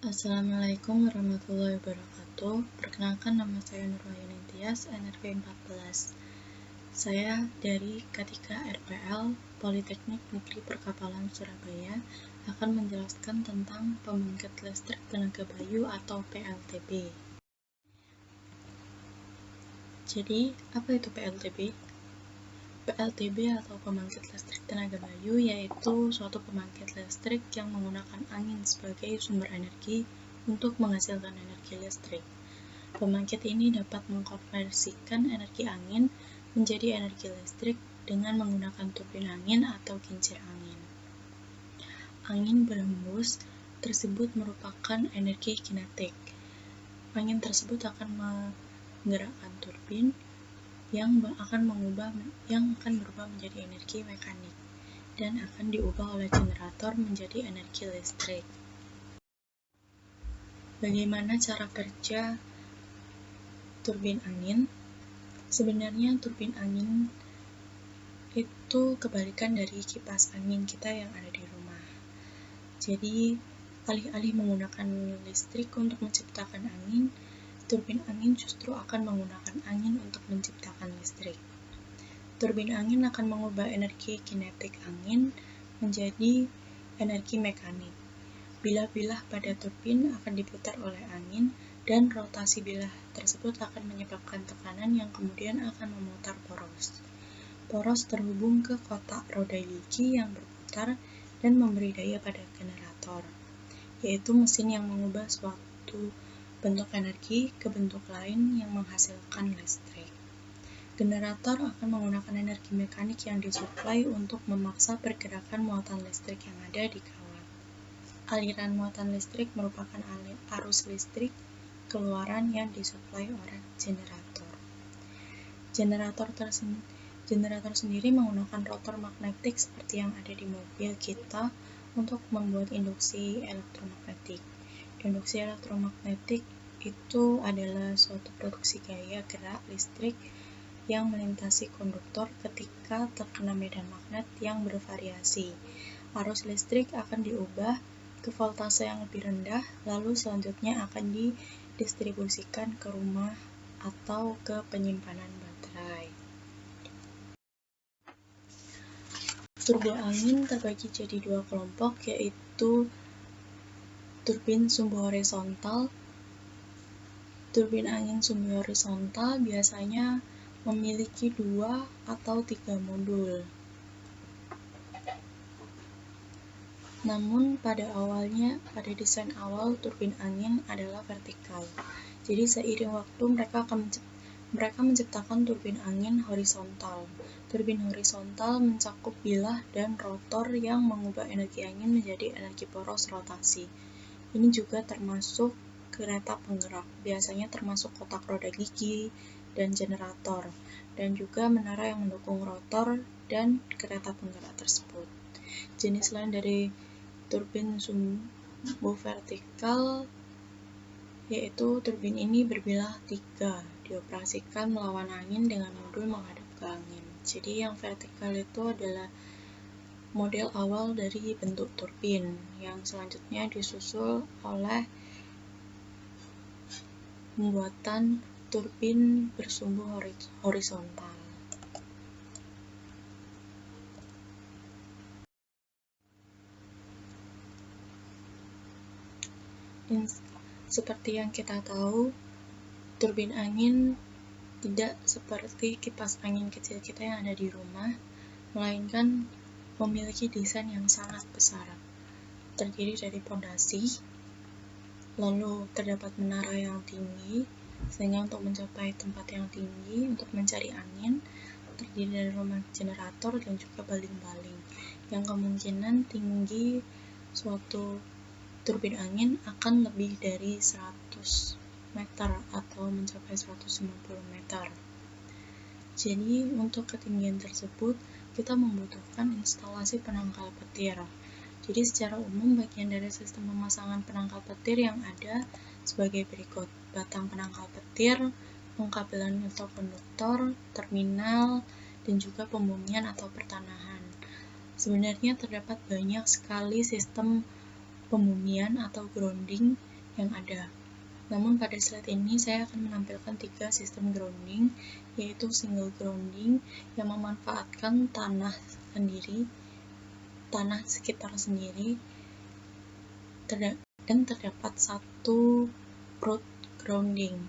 Assalamualaikum warahmatullahi wabarakatuh. Perkenalkan, nama saya Nurwayuni Tias, NRP 14. Saya dari K3 RPL Politeknik Negeri Perkapalan Surabaya akan menjelaskan tentang pembangkit listrik tenaga bayu atau PLTB. Jadi, apa itu PLTB? PLTB atau pembangkit listrik tenaga bayu yaitu suatu pembangkit listrik yang menggunakan angin sebagai sumber energi untuk menghasilkan energi listrik. Pembangkit ini dapat mengkonversikan energi angin menjadi energi listrik dengan menggunakan turbin angin atau kincir angin. Angin berhembus tersebut merupakan energi kinetik. Angin tersebut akan menggerakkan turbin yang akan berubah menjadi energi mekanik dan akan diubah oleh generator menjadi energi listrik. Bagaimana cara kerja turbin angin? Sebenarnya turbin angin itu kebalikan dari kipas angin kita yang ada di rumah. Jadi, alih-alih menggunakan listrik untuk menciptakan angin, turbin angin justru akan menggunakan angin untuk menciptakan listrik. Turbin angin akan mengubah energi kinetik angin menjadi energi mekanik. Bilah-bilah pada turbin akan diputar oleh angin dan rotasi bilah tersebut akan menyebabkan tekanan yang kemudian akan memutar poros. Poros terhubung ke kotak roda gigi yang berputar dan memberi daya pada generator, yaitu mesin yang mengubah suatu bentuk energi ke bentuk lain yang menghasilkan listrik. Generator akan menggunakan energi mekanik yang disuplai untuk memaksa pergerakan muatan listrik yang ada di kawat. Aliran muatan listrik merupakan arus listrik keluaran yang disuplai oleh generator. Generator sendiri menggunakan rotor magnetik seperti yang ada di mobil kita untuk membuat induksi elektromagnetik. Induksi elektromagnetik itu adalah suatu produksi gaya gerak listrik yang melintasi konduktor ketika terkena medan magnet yang bervariasi. Arus listrik akan diubah ke voltase yang lebih rendah, lalu selanjutnya akan didistribusikan ke rumah atau ke penyimpanan baterai. Turbo angin terbagi jadi dua kelompok, yaitu turbin sumbu horizontal. Turbin angin sumbu horizontal biasanya memiliki 2 atau 3 modul. Namun pada desain awal turbin angin adalah vertikal. Jadi seiring waktu mereka menciptakan turbin angin horizontal. Turbin horizontal mencakup bilah dan rotor yang mengubah energi angin menjadi energi poros rotasi. Ini juga termasuk kereta penggerak, biasanya termasuk kotak roda gigi dan generator, dan juga menara yang mendukung rotor dan kereta penggerak tersebut. Jenis lain dari turbin sumbu vertikal yaitu turbin ini berbilah 3, dioperasikan melawan angin dengan modul menghadap ke angin. Jadi yang vertikal itu adalah model awal dari bentuk turbin, yang selanjutnya disusul oleh pembuatan turbin bersumbu horizontal. Seperti yang kita tahu, turbin angin tidak seperti kipas angin kecil kita yang ada di rumah, melainkan memiliki desain yang sangat besar. Terdiri dari pondasi, lalu terdapat menara yang tinggi, sehingga untuk mencapai tempat yang tinggi untuk mencari angin, terdiri dari rumah generator dan juga baling-baling, yang kemungkinan tinggi suatu turbin angin akan lebih dari 100 meter atau mencapai 150 meter. Jadi untuk ketinggian tersebut kita membutuhkan instalasi penangkal petir. Jadi secara umum bagian dari sistem pemasangan penangkal petir yang ada sebagai berikut: batang penangkal petir, pengkabelan atau konduktor, terminal, dan juga pembumian atau pertanahan. Sebenarnya terdapat banyak sekali sistem pembumian atau grounding yang ada. Namun pada slide ini saya akan menampilkan 3 sistem grounding, yaitu single grounding yang memanfaatkan tanah sekitar sendiri, dan terdapat satu root grounding.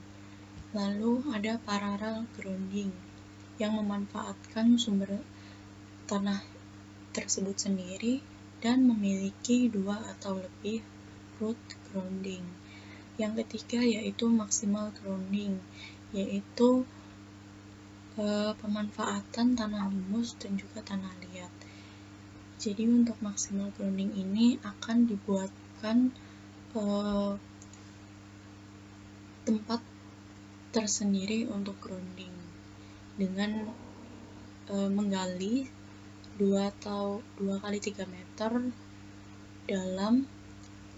Lalu ada parallel grounding yang memanfaatkan sumber tanah tersebut sendiri dan memiliki 2 atau lebih root grounding. Yang ketiga yaitu maximal grounding, yaitu pemanfaatan tanah humus dan juga tanah liat. Jadi untuk maximal grounding ini akan dibuatkan tempat tersendiri untuk grounding dengan menggali 2 kali 3 meter dalam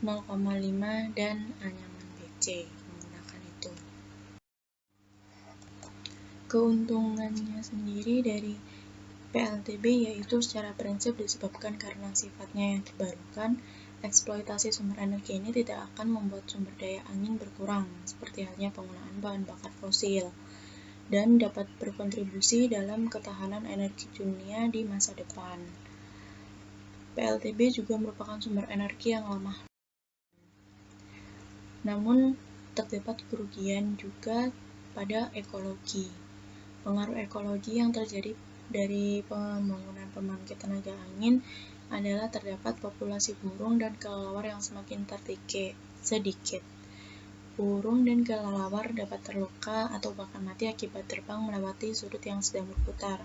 0,5 dan anyaman BC menggunakan itu. Keuntungannya sendiri dari PLTB yaitu secara prinsip disebabkan karena sifatnya yang terbarukan, eksploitasi sumber energi ini tidak akan membuat sumber daya angin berkurang, seperti halnya penggunaan bahan bakar fosil, dan dapat berkontribusi dalam ketahanan energi dunia di masa depan. PLTB juga merupakan sumber energi yang ramah. Namun, terdapat kerugian juga pada ekologi. Pengaruh ekologi yang terjadi dari pembangunan pembangkit tenaga angin adalah terdapat populasi burung dan kelelawar yang semakin sedikit. Burung dan kelelawar dapat terluka atau bahkan mati akibat terbang melewati sudut yang sedang berputar.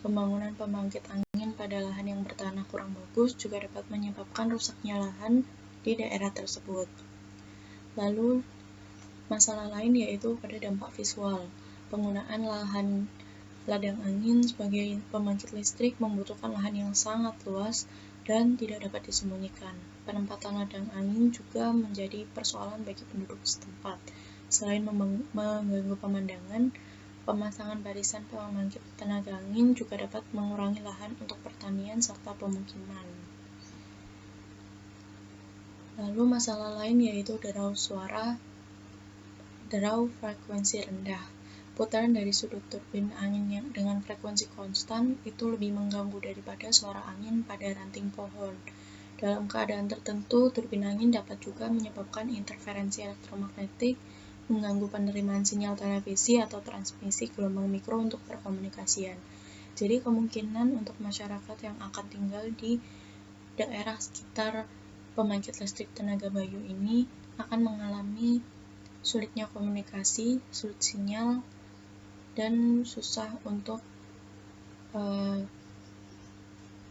Pembangunan pembangkit angin pada lahan yang bertanah kurang bagus juga dapat menyebabkan rusaknya lahan di daerah tersebut. Lalu, masalah lain yaitu pada dampak visual. Penggunaan lahan ladang angin sebagai pembangkit listrik membutuhkan lahan yang sangat luas dan tidak dapat disembunyikan. Penempatan ladang angin juga menjadi persoalan bagi penduduk setempat. Selain mengganggu pemandangan, pemasangan barisan pembangkit tenaga angin juga dapat mengurangi lahan untuk pertanian serta pemukiman. Lalu masalah lain yaitu derau frekuensi rendah. Putaran dari sudut turbin angin yang dengan frekuensi konstan itu lebih mengganggu daripada suara angin pada ranting pohon. Dalam keadaan tertentu, turbin angin dapat juga menyebabkan interferensi elektromagnetik, mengganggu penerimaan sinyal televisi atau transmisi gelombang mikro untuk perkomunikasian. Jadi kemungkinan untuk masyarakat yang akan tinggal di daerah sekitar pembangkit listrik tenaga bayu ini akan mengalami sulitnya komunikasi, sulit sinyal, dan susah untuk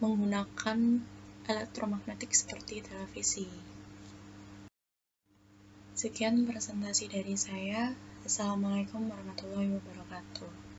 menggunakan elektromagnetik seperti televisi. Sekian presentasi dari saya. Assalamualaikum warahmatullahi wabarakatuh.